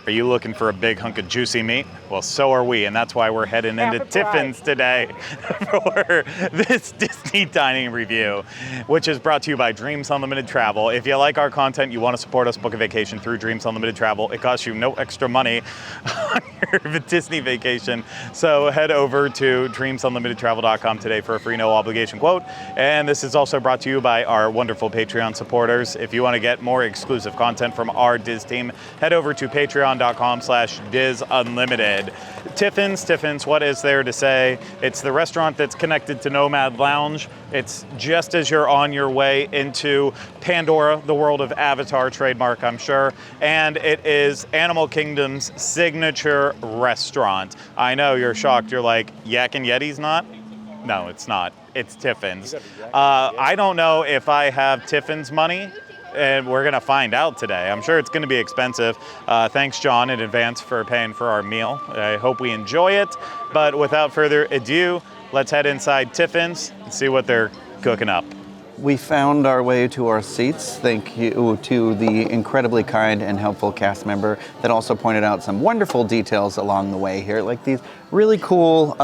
Are you looking for a big hunk of juicy meat? Well, so are we, and that's why we're heading into Tiffins today for this Disney dining review, which is brought to you by Dreams Unlimited Travel. If you like our content, you want to support us, book a vacation through Dreams Unlimited Travel. It costs you no extra money on your Disney vacation, so head over to dreamsunlimitedtravel.com today for a free no obligation quote. And this is also brought to you by our wonderful Patreon supporters. If you want to get more exclusive content from our Diz team, head over to patreon.com/DizUnlimited. Tiffins, what is there to say? It's the restaurant that's connected to Nomad Lounge. It's just as you're on your way into Pandora, the world of Avatar trademark, I'm sure. And it is Animal Kingdom's signature restaurant. I know you're shocked. You're like, Yak and Yeti's not? No, it's not. It's Tiffins. I don't know if I have Tiffins money, and we're going to find out today. I'm sure it's going to be expensive. Thanks, John, in advance for paying for our meal. I hope we enjoy it. But without further ado, let's head inside Tiffins and see what they're cooking up. We found our way to our seats. Thank you to the incredibly kind and helpful cast member that also pointed out some wonderful details along the way here, like these really cool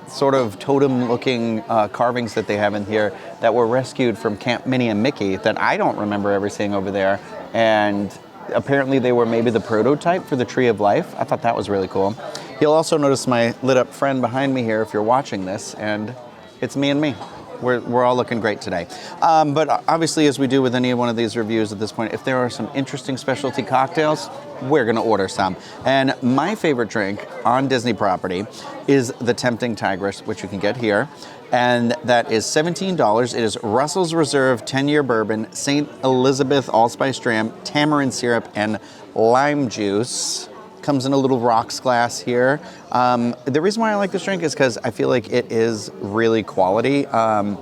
sort of totem-looking carvings that they have in here that were rescued from Camp Minnie and Mickey that I don't remember ever seeing over there. And apparently they were maybe the prototype for the Tree of Life. I thought that was really cool. You'll also notice my lit-up friend behind me here if you're watching this, and it's me and me. We're all looking great today. But obviously, as we do with any one of these reviews at this point, if there are some interesting specialty cocktails, we're going to order some. And my favorite drink on Disney property is the Tempting Tigress, which you can get here. And that is $17. It is Russell's Reserve 10-year bourbon, St. Elizabeth allspice dram, tamarind syrup, and lime juice. Comes in a little rocks glass here. The reason why I like this drink is because I feel like it is really quality. I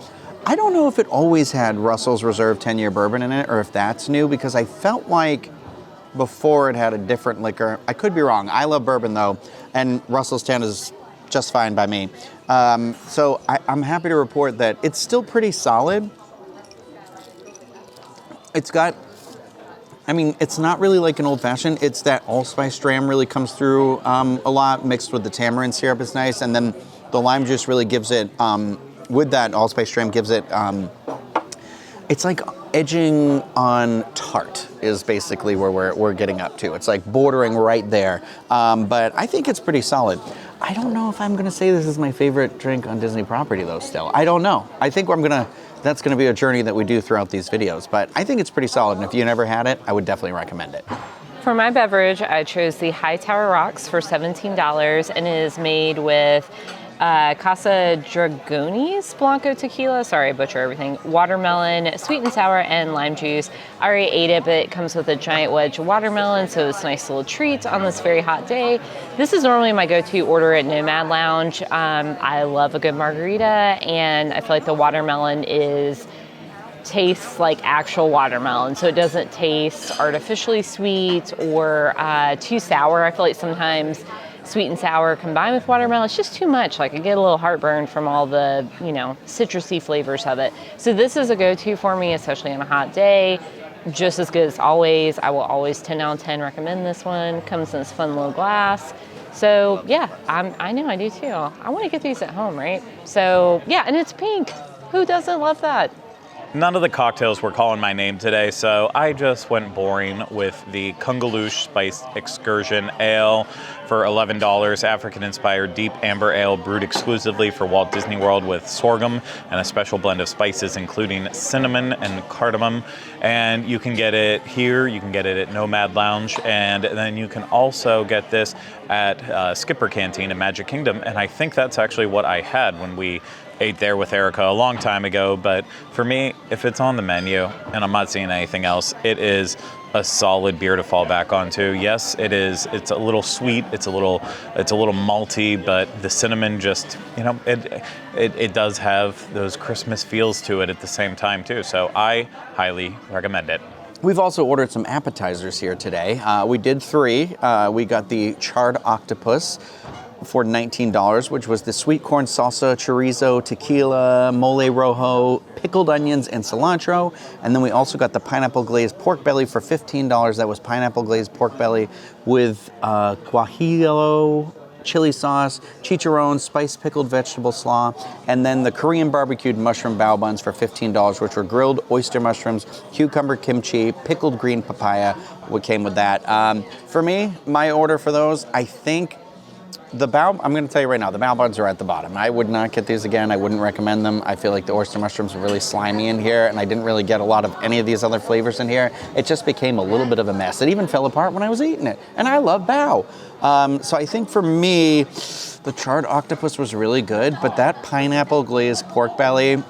don't know if it always had Russell's Reserve 10-year bourbon in it or if that's new, because I felt like before it had a different liquor. I could be wrong. I love bourbon though, and Russell's 10 is just fine by me. So I'm happy to report that it's still pretty solid. It's got, it's not really like an old-fashioned. It's that allspice dram really comes through a lot, mixed with the tamarind syrup is nice, and then the lime juice really gives it, with that allspice dram, gives it, it's like edging on tart is basically where we're getting up to. It's like bordering right there, but I think it's pretty solid. I don't know if I'm going to say this is my favorite drink on Disney property, though, still. I don't know. I think that's going to be a journey that we do throughout these videos, but I think it's pretty solid, and if you never had it, I would definitely recommend it. For my beverage, I chose the Hightower Rocks for $17, and it is made with Casa Dragones Blanco tequila, sorry, I butcher everything, watermelon, sweet and sour, and lime juice. I already ate it, but it comes with a giant wedge of watermelon, so it's a nice little treat on this very hot day. This is normally my go-to order at Nomad Lounge. I love a good margarita, and I feel like the watermelon tastes like actual watermelon, so it doesn't taste artificially sweet or too sour. I feel like sometimes sweet and sour combined with watermelon, it's just too much. Like I get a little heartburn from all the, citrusy flavors of it. So this is a go-to for me, especially on a hot day. Just as good as always. I will always 10 out of 10 recommend this one. Comes in this fun little glass. So yeah, I know I do too. I want to get these at home, right? So yeah, and it's pink. Who doesn't love that? None of the cocktails were calling my name today, so I just went boring with the Kungaloosh Spiced Excursion Ale for $11, African-inspired deep amber ale brewed exclusively for Walt Disney World with sorghum and a special blend of spices including cinnamon and cardamom. And you can get it here, you can get it at Nomad Lounge, and then you can also get this at Skipper Canteen in Magic Kingdom, and I think that's actually what I had when we ate there with Erica a long time ago. But for me, if it's on the menu and I'm not seeing anything else, it is a solid beer to fall back onto. Yes, it is. It's a little sweet. It's a little malty, but the cinnamon just, it does have those Christmas feels to it at the same time too. So I highly recommend it. We've also ordered some appetizers here today. We did 3. We got the charred octopus, for $19, which was the sweet corn salsa, chorizo, tequila, mole rojo, pickled onions, and cilantro. And then we also got the pineapple glazed pork belly for $15. That was pineapple glazed pork belly with guajillo, chili sauce, chicharron, spiced pickled vegetable slaw, and then the Korean barbecued mushroom bao buns for $15, which were grilled oyster mushrooms, cucumber kimchi, pickled green papaya, what came with that. For me, my order for those, I think the bao, I'm going to tell you right now, the bao buns are at the bottom. I would not get these again. I wouldn't recommend them. I feel like the oyster mushrooms are really slimy in here, and I didn't really get a lot of any of these other flavors in here. It just became a little bit of a mess. It even fell apart when I was eating it, and I love bao. So I think for me, the charred octopus was really good, but that pineapple glazed pork belly,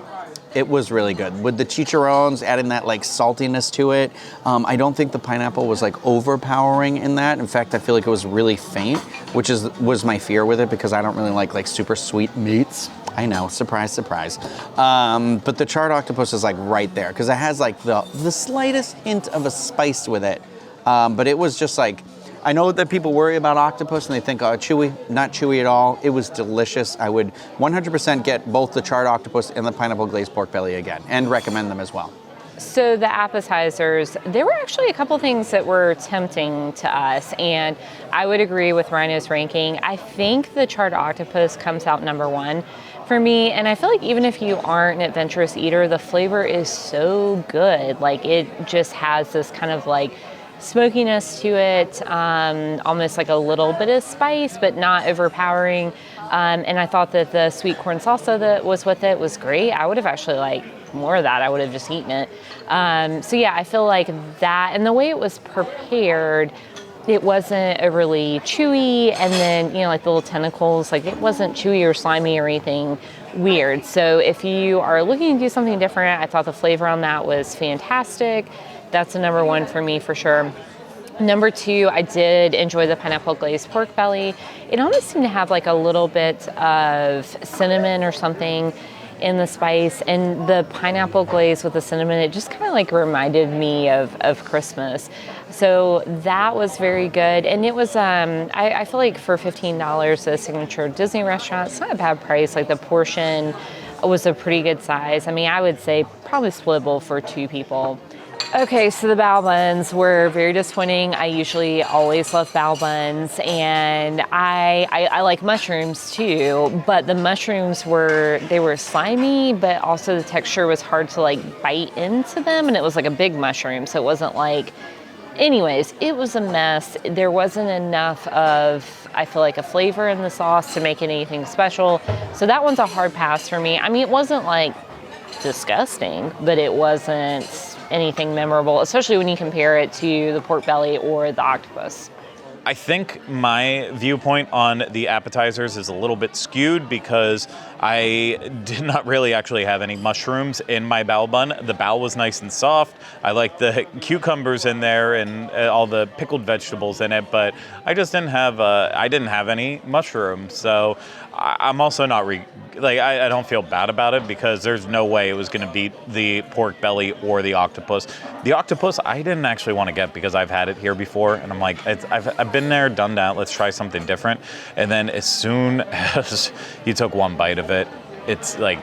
it was really good. With the chicharrones, adding that like saltiness to it, I don't think the pineapple was like overpowering in that. In fact, I feel like it was really faint, which was my fear with it because I don't really like super sweet meats. I know, surprise, surprise. But the charred octopus is like right there because it has like the slightest hint of a spice with it. But it was just like, I know that people worry about octopus and they think, oh, chewy. Not chewy at all. It was delicious. I would 100% get both the charred octopus and the pineapple glazed pork belly again and recommend them as well. So the appetizers, there were actually a couple things that were tempting to us, and I would agree with Rhino's ranking. I think the charred octopus comes out number one for me, and I feel like even if you aren't an adventurous eater, the flavor is so good. Like it just has this kind of like smokiness to it, almost like a little bit of spice, but not overpowering. And I thought that the sweet corn salsa that was with it was great. I would have actually liked more of that. I would have just eaten it. So yeah, I feel like that, and the way it was prepared, it wasn't overly chewy, and then, like the little tentacles, like it wasn't chewy or slimy or anything weird. So if you are looking to do something different, I thought the flavor on that was fantastic. That's a number one for me for sure. Number two, I did enjoy the pineapple glazed pork belly. It almost seemed to have like a little bit of cinnamon or something in the spice, and the pineapple glaze with the cinnamon, it just kind of like reminded me of Christmas. So that was very good. And it was, I feel like for $15, the signature Disney restaurant, it's not a bad price. Like the portion was a pretty good size. I mean, I would say probably splittable for two people. Okay, so the bao buns were very disappointing. I usually always love bao buns, and I like mushrooms too, but the mushrooms were slimy, but also the texture was hard to like bite into them, and it was like a big mushroom, so it wasn't like, anyways, it was a mess. There wasn't enough of, I feel like, a flavor in the sauce to make it anything special, so that one's a hard pass for me. I mean, it wasn't like disgusting, but it wasn't anything memorable, especially when you compare it to the pork belly or the octopus. I think my viewpoint on the appetizers is a little bit skewed because I did not really actually have any mushrooms in my bao bun. The bao was nice and soft. I liked the cucumbers in there and all the pickled vegetables in it, but I just didn't have any mushrooms. So I'm also not I don't feel bad about it because there's no way it was going to beat the pork belly or the octopus. The octopus I didn't actually want to get because I've had it here before, and I'm like, I've been there, done that. Let's try something different. And then as soon as you took one bite of it, it's like,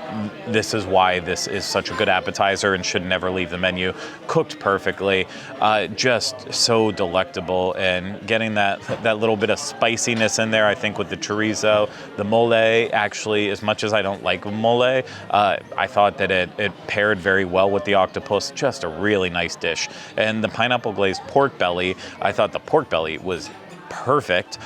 this is why this is such a good appetizer and should never leave the menu. Cooked perfectly, just so delectable, and getting that little bit of spiciness in there. I think with the chorizo, the mole, actually, as much as I don't like mole, I thought that it paired very well with the octopus. Just a really nice dish. And the pineapple glazed pork belly, I thought the pork belly was perfect.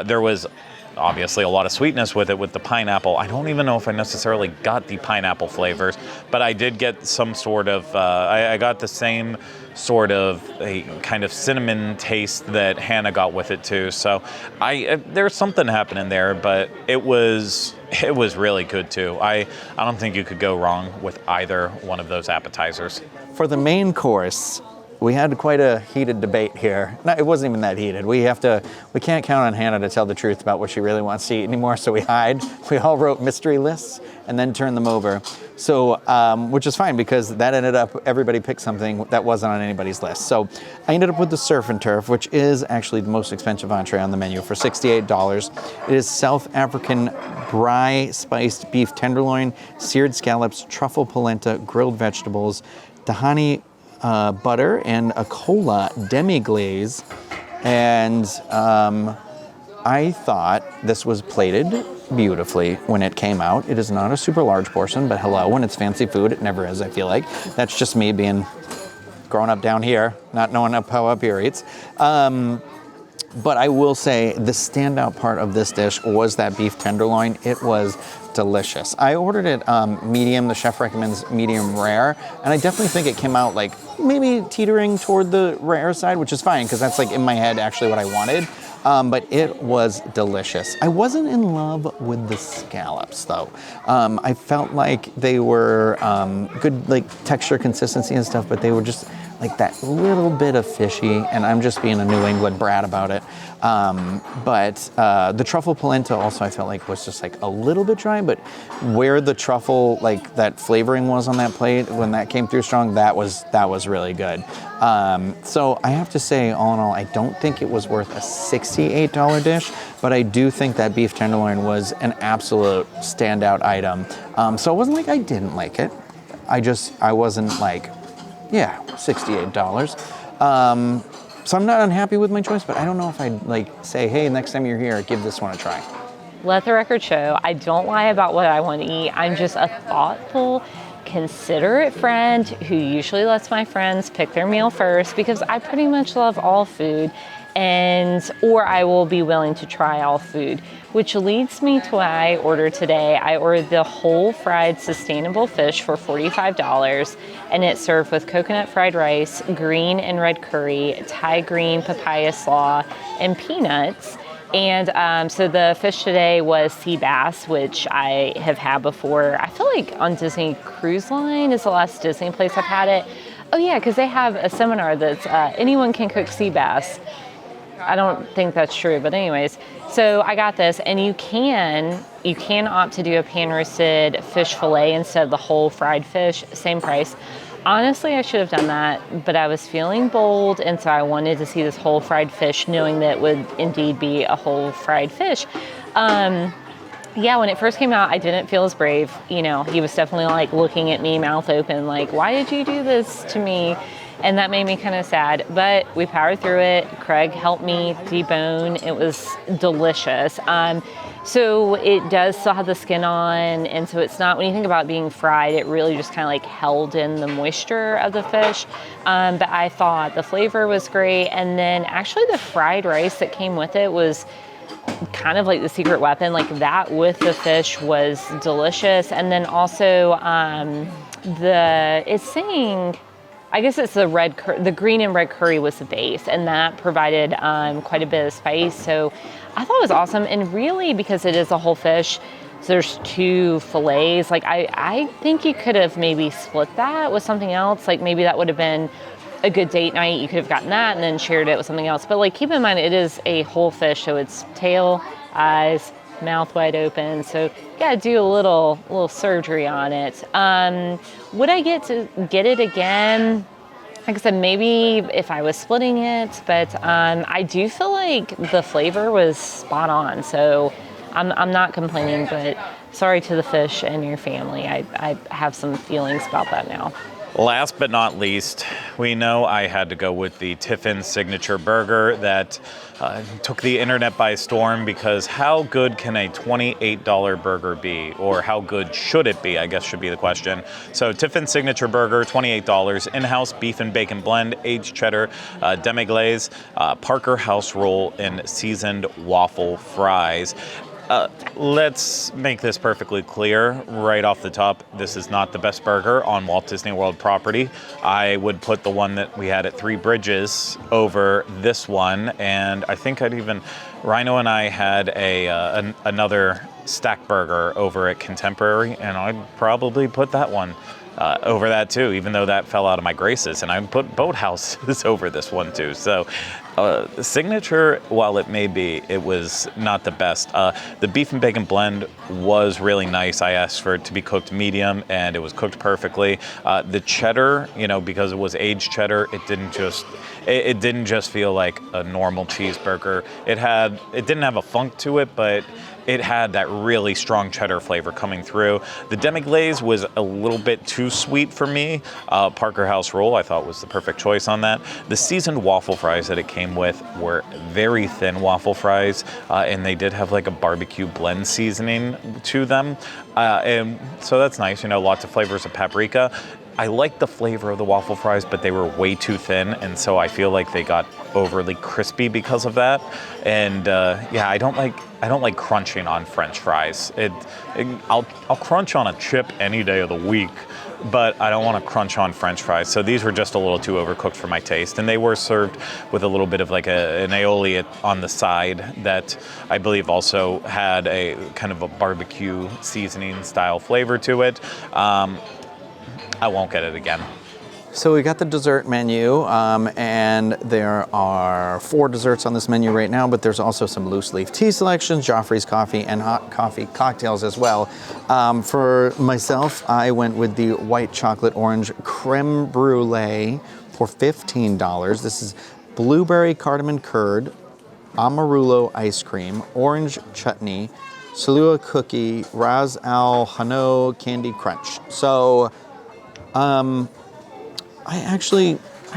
There was obviously a lot of sweetness with it with the pineapple. I don't even know if I necessarily got the pineapple flavors, but I did get some sort of, I got the same sort of a kind of cinnamon taste that Hannah got with it too. So there's something happening there, but it was really good too. I don't think you could go wrong with either one of those appetizers. For the main course, we had quite a heated debate here. No, it wasn't even that heated. We can't count on Hannah to tell the truth about what she really wants to eat anymore, so we hide. We all wrote mystery lists and then turned them over. So, which is fine because that ended up, everybody picked something that wasn't on anybody's list. So I ended up with the Surf and Turf, which is actually the most expensive entree on the menu for $68. It is South African braai spiced beef tenderloin, seared scallops, truffle polenta, grilled vegetables, tahini butter, and a cola demi-glaze. And I thought this was plated beautifully when it came out. It is not a super large portion, but hello, when it's fancy food, it never is, I feel like. That's just me being growing up down here, not knowing how up here eats. But I will say the standout part of this dish was that beef tenderloin. It was delicious. I ordered it medium. The chef recommends medium rare, and I definitely think it came out like maybe teetering toward the rare side, which is fine because that's like in my head actually what I wanted. But it was delicious. I wasn't in love with the scallops though. I felt like they were good, like texture, consistency and stuff, but they were just like that little bit of fishy, and I'm just being a New England brat about it. But the truffle polenta also I felt like was just like a little bit dry, but where the truffle, like that flavoring was on that plate, when that came through strong, that was really good. So I have to say, all in all, I don't think it was worth a $68 dish, but I do think that beef tenderloin was an absolute standout item. So it wasn't like I didn't like it. I wasn't like, yeah, $68. So I'm not unhappy with my choice, but I don't know if I'd like say, hey, next time you're here, give this one a try. Let the record show, I don't lie about what I want to eat. I'm just a thoughtful, considerate friend who usually lets my friends pick their meal first because I pretty much love all food, or I will be willing to try all food, which leads me to what I ordered today. I ordered the whole fried sustainable fish for $45, and it's served with coconut fried rice, green and red curry, Thai green papaya slaw, and peanuts. And so the fish today was sea bass, which I have had before. I feel like on Disney Cruise Line is the last Disney place I've had it. Oh yeah, because they have a seminar that's anyone can cook sea bass. I don't think that's true, but anyways. So I got this, and you can opt to do a pan-roasted fish fillet instead of the whole fried fish, same price. Honestly, I should have done that, but I was feeling bold, and so I wanted to see this whole fried fish, knowing that it would indeed be a whole fried fish. Yeah, when it first came out, I didn't feel as brave. You know, he was definitely like looking at me, mouth open, like, why did you do this to me? And that made me kind of sad, but we powered through it. Craig helped me debone. It was delicious. So it does still have the skin on, and so it's not, when you think about being fried, it really just kind of like held in the moisture of the fish. But I thought the flavor was great, and then actually the fried rice that came with it was kind of like the secret weapon. Like that with the fish was delicious. And then also it's saying, I guess it's the green and red curry was the base, and that provided quite a bit of spice. So I thought it was awesome. And really, because it is a whole fish, so there's two fillets. Like I think you could have maybe split that with something else. Like maybe that would have been a good date night. You could have gotten that and then shared it with something else. But like keep in mind, it is a whole fish, so it's tail, eyes, mouth wide open. So you gotta do a little surgery on it. Would I get to get it again? Like I said, maybe if I was splitting it, but I do feel like the flavor was spot on. So I'm not complaining, but sorry to the fish and your family. I have some feelings about that now. Last but not least, we know I had to go with the Tiffins signature burger that took the internet by storm, because how good can a $28 burger be? Or how good should it be, I guess should be the question. So Tiffins signature burger, $28, in-house beef and bacon blend, aged cheddar, demi-glaze, Parker house roll, and seasoned waffle fries. Let's make this perfectly clear right off the top. This is not the best burger on Walt Disney World property. I would put the one that we had at Three Bridges over this one, and I think Rhino and I had another stack burger over at Contemporary, and I'd probably put that one over that too, even though that fell out of my graces, and I put boathouses over this one too. So signature, while it may be, it was not the best. The beef and bacon blend was really nice. I asked for it to be cooked medium, and it was cooked perfectly. The cheddar, because it was aged cheddar, it didn't just feel like a normal cheeseburger. It didn't have a funk to it, but it had that really strong cheddar flavor coming through. The demi-glaze was a little bit too sweet for me. Parker House roll, I thought, was the perfect choice on that. The seasoned waffle fries that it came with were very thin waffle fries, and they did have like a barbecue blend seasoning to them. And so that's nice, lots of flavors of paprika. I liked the flavor of the waffle fries, but they were way too thin, and so I feel like they got overly crispy because of that. And I don't like crunching on French fries. I'll crunch on a chip any day of the week, but I don't want to crunch on French fries. So these were just a little too overcooked for my taste, and they were served with a little bit of like an aioli on the side that I believe also had a kind of a barbecue seasoning style flavor to it. I won't get it again. So we got the dessert menu, and there are 4 desserts on this menu right now, but there's also some loose leaf tea selections, Joffrey's coffee, and hot coffee cocktails as well. For myself, I went with the white chocolate orange creme brulee for $15. This is blueberry cardamom curd, Amarillo ice cream, orange chutney, Salua cookie, Ras Al Hanout candy crunch. So, I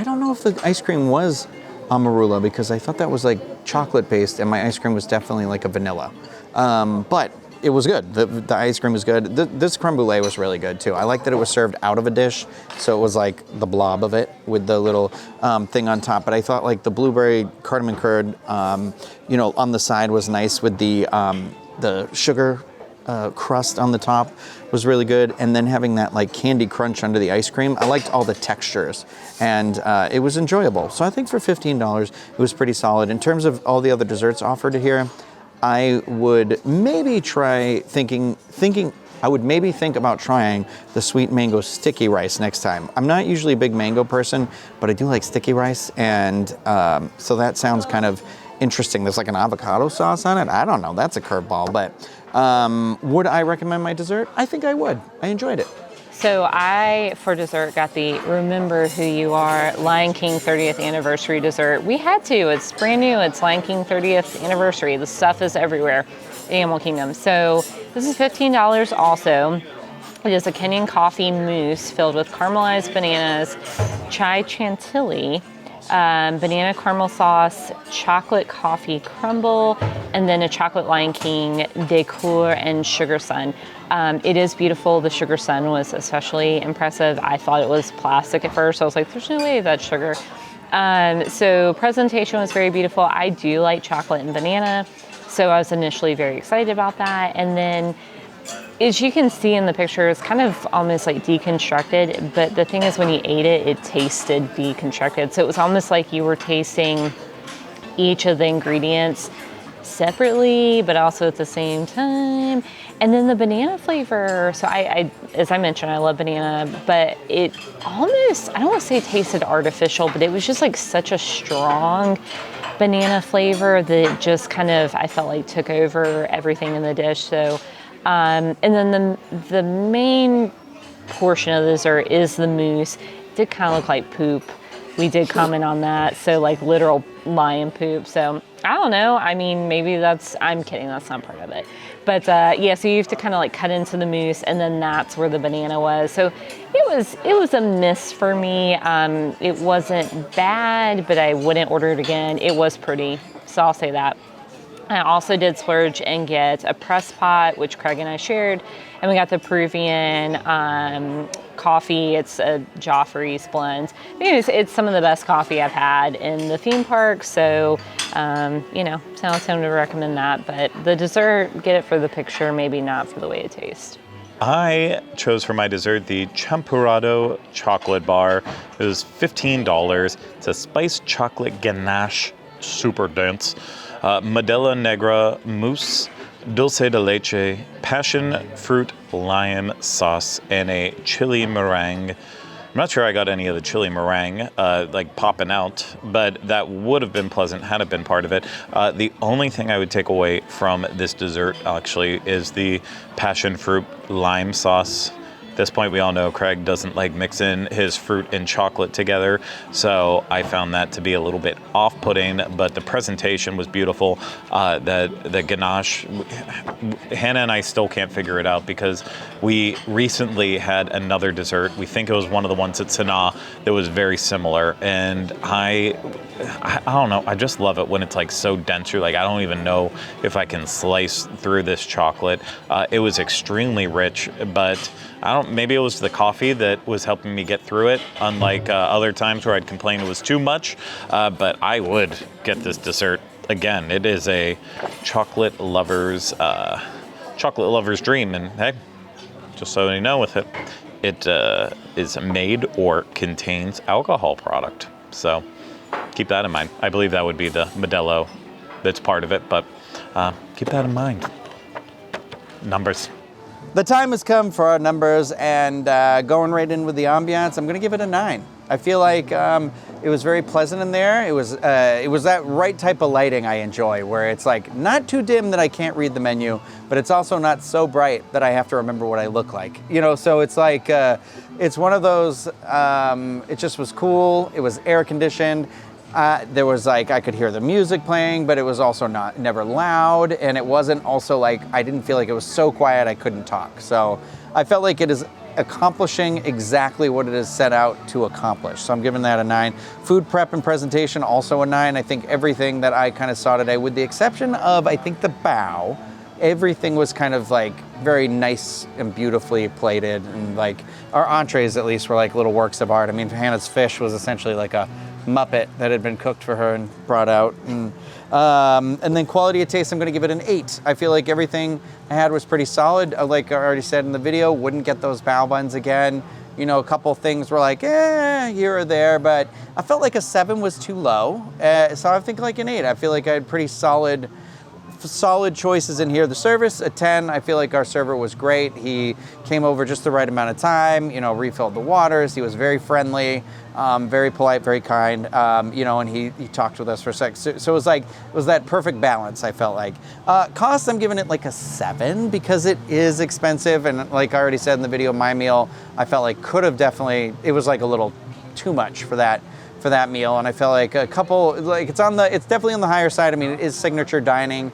don't know if the ice cream was Amarillo, because I thought that was like chocolate based, and my ice cream was definitely like a vanilla. But it was good. The ice cream was good. This creme brulee was really good too. I like that it was served out of a dish, so it was like the blob of it with the little thing on top. But I thought like the blueberry cardamom curd, on the side was nice with the sugar crust on the top was really good, and then having that like candy crunch under the ice cream. I liked all the textures, and it was enjoyable. So I think for $15, it was pretty solid. In terms of all the other desserts offered here, I would maybe I would maybe think about trying the sweet mango sticky rice next time. I'm not usually a big mango person, but I do like sticky rice, and so that sounds kind of interesting. There's like an avocado sauce on it. I don't know. That's a curveball, but would I recommend my dessert? I think I would. I enjoyed it. So I, for dessert, got the Remember Who You Are Lion King 30th Anniversary dessert. We had to. It's brand new. It's Lion King 30th Anniversary. The stuff is everywhere in Animal Kingdom. So this is $15 also. It is a Kenyan coffee mousse filled with caramelized bananas, chai chantilly, banana caramel sauce, chocolate coffee crumble, and then a chocolate Lion King decor and sugar sun. It is beautiful. The sugar sun was especially impressive. I thought it was plastic at first. I was like, there's no way that's sugar. So presentation was very beautiful. I do like chocolate and banana, so I was initially very excited about that. And then, as you can see in the picture, it's kind of almost like deconstructed, but the thing is when you ate it, it tasted deconstructed. So it was almost like you were tasting each of the ingredients separately, but also at the same time. And then the banana flavor, so I as I mentioned, I love banana, but it almost, I don't want to say tasted artificial, but it was just like such a strong banana flavor that just kind of, I felt like took over everything in the dish. So and then the main portion of the dessert is the mousse. It did kind of look like poop. We did comment on that. So like literal lion poop. So I don't know. I mean, maybe I'm kidding. That's not part of it. But yeah, so you have to kind of like cut into the mousse, and then that's where the banana was. So it was a miss for me. It wasn't bad, but I wouldn't order it again. It was pretty. So I'll say that. I also did splurge and get a press pot, which Craig and I shared, and we got the Peruvian coffee. It's a Joffrey's blend. It's some of the best coffee I've had in the theme park, so so I'll tend to recommend that. But the dessert, get it for the picture, maybe not for the way it tastes. I chose for my dessert the Champurrado chocolate bar. It was $15. It's a spiced chocolate ganache, super dense. Medalla Negra mousse, dulce de leche, passion fruit lime sauce, and a chili meringue. I'm not sure I got any of the chili meringue like popping out, but that would have been pleasant had it been part of it. The only thing I would take away from this dessert actually is the passion fruit lime sauce. At this point, we all know Craig doesn't like mixing his fruit and chocolate together, so I found that to be a little bit off-putting, but the presentation was beautiful. The ganache, Hannah and I still can't figure it out because we recently had another dessert. We think it was one of the ones at Sanaa that was very similar, and I don't know, I just love it when it's like so dense. You're like, I don't even know if I can slice through this chocolate. It was extremely rich, but maybe it was the coffee that was helping me get through it, unlike other times where I'd complain it was too much, but I would get this dessert again. It is a chocolate lover's dream, and hey, just so you know with it, it is made or contains alcohol product, so keep that in mind. I believe that would be the Modelo that's part of it, but keep that in mind. Numbers. The time has come for our numbers, and going right in with the ambiance, I'm going to give it a 9. I feel like it was very pleasant in there. It was that right type of lighting I enjoy, where it's like not too dim that I can't read the menu, but it's also not so bright that I have to remember what I look like. You know, so it's like it's one of those. It just was cool. It was air conditioned. There was like, I could hear the music playing, but it was also never loud. And it wasn't also like, I didn't feel like it was so quiet I couldn't talk. So I felt like it is accomplishing exactly what it is set out to accomplish. So I'm giving that a 9. Food prep and presentation, also a 9. I think everything that I kind of saw today, with the exception of, I think, the bow, everything was kind of like very nice and beautifully plated. And like our entrees, at least, were like little works of art. I mean, Hannah's fish was essentially like a Muppet that had been cooked for her and brought out. And then quality of taste, I'm going to give it an 8. I feel like everything I had was pretty solid. Like I already said in the video, wouldn't get those bao buns again. You know, a couple things were like, here or there, but I felt like a 7 was too low. So I think like an 8. I feel like I had pretty solid choices in here. The service, a 10. I feel like our server was great. He came over just the right amount of time, you know, refilled the waters. He was very friendly, very polite, very kind, you know, and he talked with us for a sec. So it was like, it was that perfect balance, I felt like. Cost, I'm giving it like a 7 because it is expensive. And like I already said in the video, my meal, I felt like could have definitely, it was like a little too much for that meal, and I felt like a couple, like it's definitely on the higher side. I mean, it is signature dining,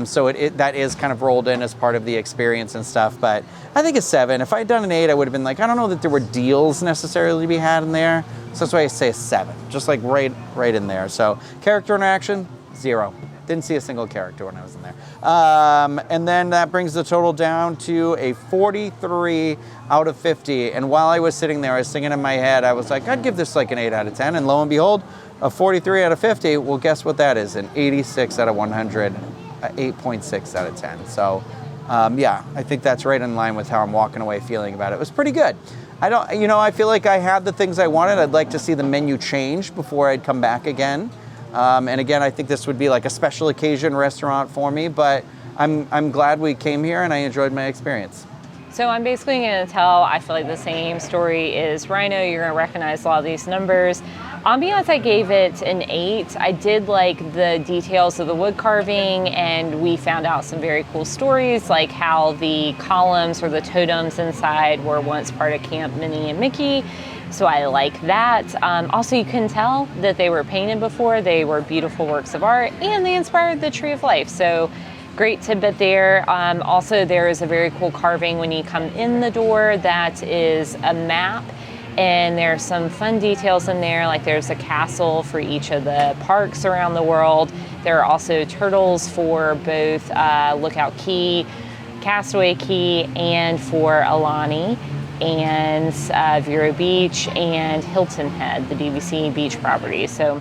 so that is kind of rolled in as part of the experience and stuff. But I think a 7. If I had done an 8, I would have been like, I don't know that there were deals necessarily to be had in there. So that's why I say a 7, just like right in there. So character interaction, 0. Didn't see a single character when I was in there. And then that brings the total down to a 43 out of 50. And while I was sitting there, I was thinking in my head, I was like, I'd give this like an 8 out of 10. And lo and behold, a 43 out of 50. Well, guess what that is? An 86 out of 100, 8.6 out of 10. So yeah, I think that's right in line with how I'm walking away feeling about it. It was pretty good. I feel like I had the things I wanted. I'd like to see the menu change before I'd come back again. And again, I think this would be like a special occasion restaurant for me, but I'm glad we came here and I enjoyed my experience. So I'm basically going to tell, I feel like the same story is Rhino. You're going to recognize a lot of these numbers. Ambiance, I gave it an 8. I did like the details of the wood carving, and we found out some very cool stories, like how the columns or the totems inside were once part of Camp Minnie and Mickey. So I like that. Also, you can tell that they were painted before. They were beautiful works of art, and they inspired the Tree of Life. So great tidbit there. Also, there is a very cool carving when you come in the door that is a map, and there's some fun details in there, like there's a castle for each of the parks around the world. There are also turtles for both Lookout Key, Castaway Key, and for Alani, and Vero Beach and Hilton Head, the DVC beach property. So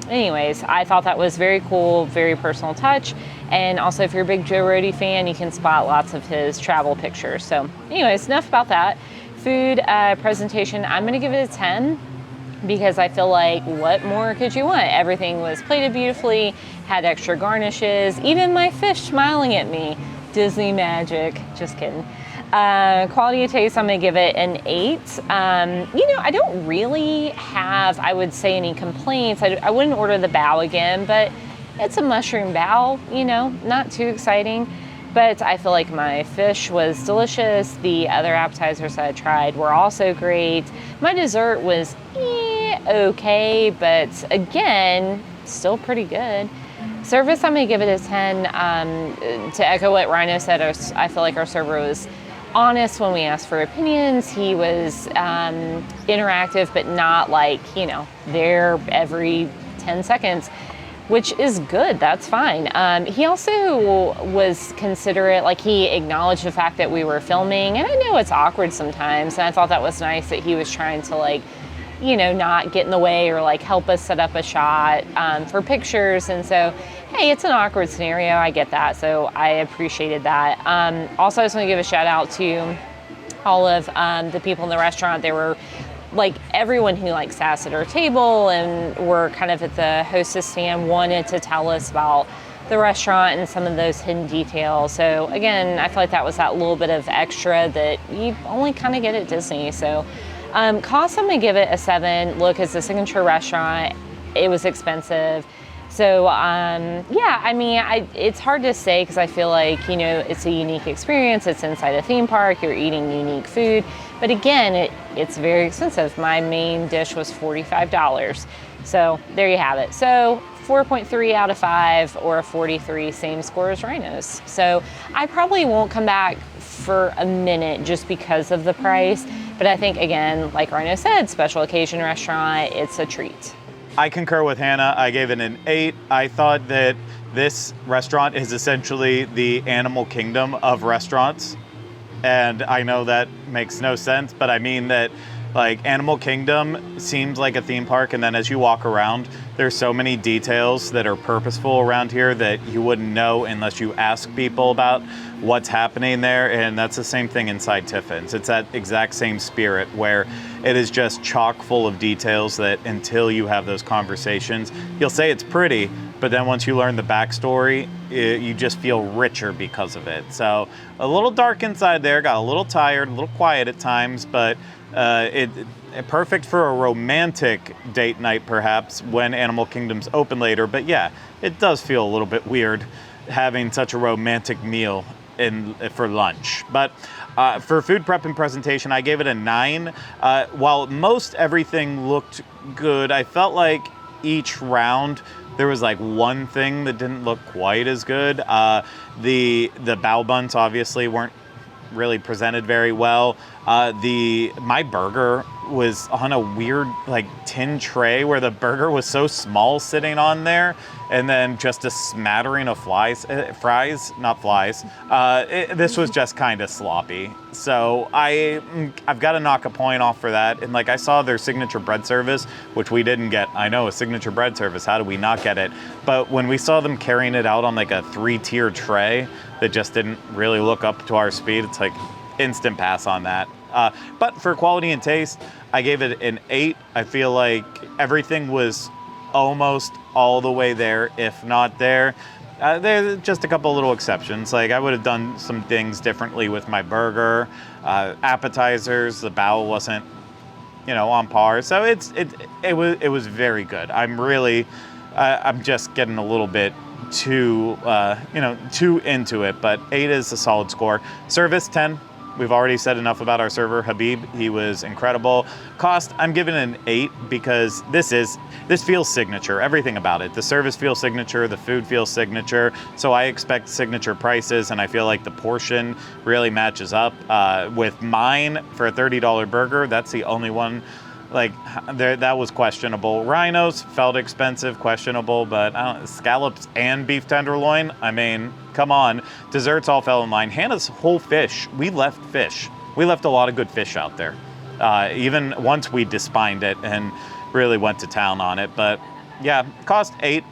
anyways, I thought that was very cool, very personal touch. And also, if you're a big Joe Rohde fan, you can spot lots of his travel pictures. So anyways, enough about that. Food presentation, I'm gonna give it a 10 because I feel like what more could you want? Everything was plated beautifully, had extra garnishes, even my fish smiling at me Disney magic. Just kidding. Quality of taste, I'm gonna give it an 8. I don't really have, I would say, any complaints. I wouldn't order the bao again, but it's a mushroom bao, not too exciting. But I feel like my fish was delicious. The other appetizers I tried were also great. My dessert was okay, but again, still pretty good. Service, I'm gonna give it a 10. To echo what Rhino said, I feel like our server was honest when we asked for opinions. He was interactive, but not like, there every 10 seconds, which is good. That's fine. He also was considerate, like he acknowledged the fact that we were filming, and I know it's awkward sometimes, and I thought that was nice that he was trying to not get in the way or help us set up a shot for pictures. And so, hey, it's an awkward scenario. I get that. So I appreciated that. Also, I just want to give a shout out to all of the people in the restaurant. They were everyone who sat at our table and were kind of at the hostess stand wanted to tell us about the restaurant and some of those hidden details. So again, I feel like that was that little bit of extra that you only kind of get at Disney. So cost, I'm gonna give it a 7. Look, it's a signature restaurant. It was expensive. So it's hard to say because I feel like, it's a unique experience. It's inside a theme park. You're eating unique food. But again, it's very expensive. My main dish was $45. So there you have it. So 4.3 out of 5 or a 43, same score as Rhino's. So I probably won't come back for a minute just because of the price. But I think, again, like Rhino said, special occasion restaurant, it's a treat. I concur with Hannah. I gave it an 8. I thought that this restaurant is essentially the animal kingdom of restaurants. And I know that makes no sense, but I mean that Animal Kingdom seems like a theme park, and then as you walk around, there's so many details that are purposeful around here that you wouldn't know unless you ask people about what's happening there. And that's the same thing inside Tiffins. It's that exact same spirit where it is just chock full of details that until you have those conversations, you'll say it's pretty, but then once you learn the backstory, you just feel richer because of it. So a little dark inside there, got a little tired, a little quiet at times, but perfect for a romantic date night perhaps when Animal Kingdom's open later. But yeah, it does feel a little bit weird having such a romantic meal for lunch. But for food prep and presentation, I gave it a 9. While most everything looked good, I felt like each round there was one thing that didn't look quite as good. The bao buns obviously weren't really presented very well. My burger was on a weird tin tray where the burger was so small sitting on there, and then just a smattering of fries, not flies. This was just kind of sloppy. So I've got to knock a point off for that. And I saw their signature bread service, which we didn't get. I know, a signature bread service, how did we not get it? But when we saw them carrying it out on a 3-tier tray that just didn't really look up to our speed, it's instant pass on that. But for quality and taste, I gave it an 8. I feel like everything was almost all the way there, if not there. There's just a couple little exceptions. I would have done some things differently with my burger. Appetizers, the bao wasn't, on par. So it was very good. I'm just getting a little bit too into it, but 8 is a solid score. Service, 10. We've already said enough about our server, Habib. He was incredible. Cost, I'm giving it an 8 because this feels signature. Everything about it. The service feels signature. The food feels signature. So I expect signature prices, and I feel like the portion really matches up. With mine, for a $30 burger, that's the only one. That was questionable. Rhinos felt expensive, questionable, but scallops and beef tenderloin, I mean, come on. Desserts all fell in line. Hannah's whole fish, we left fish. We left a lot of good fish out there. Even once we despined it and really went to town on it. But yeah, cost 8.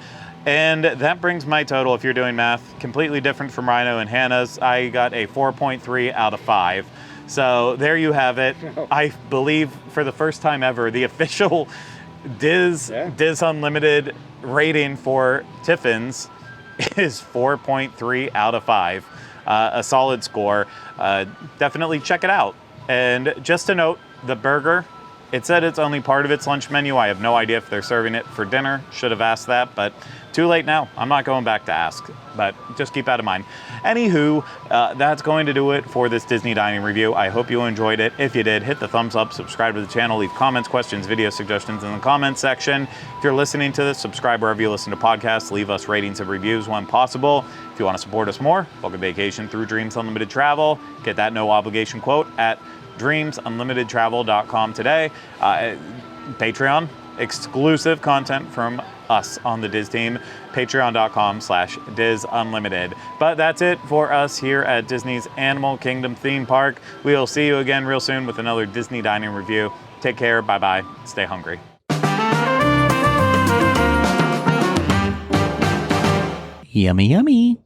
And that brings my total, if you're doing math, completely different from Rhino and Hannah's. I got a 4.3 out of 5. So there you have it. I believe for the first time ever, the official DIS Unlimited rating for Tiffins is 4.3 out of 5. a solid score. Definitely check it out. And just to note, the burger, it said it's only part of its lunch menu. I have no idea if they're serving it for dinner. Should have asked that, but too late now. I'm not going back to ask, but just keep that in mind. Anywho, that's going to do it for this Disney dining review. I hope you enjoyed it. If you did, hit the thumbs up, subscribe to the channel, leave comments, questions, video suggestions in the comments section. If you're listening to this, subscribe wherever you listen to podcasts. Leave us ratings and reviews when possible. If you want to support us more, book a vacation through Dreams Unlimited Travel. Get that no obligation quote at dreamsunlimitedtravel.com today. Patreon, exclusive content from us on the Diz team, patreon.com/DizUnlimited. But that's it for us here at Disney's Animal Kingdom theme park. We'll see you again real soon with another Disney dining review. Take care, bye-bye, stay hungry. Yummy, yummy.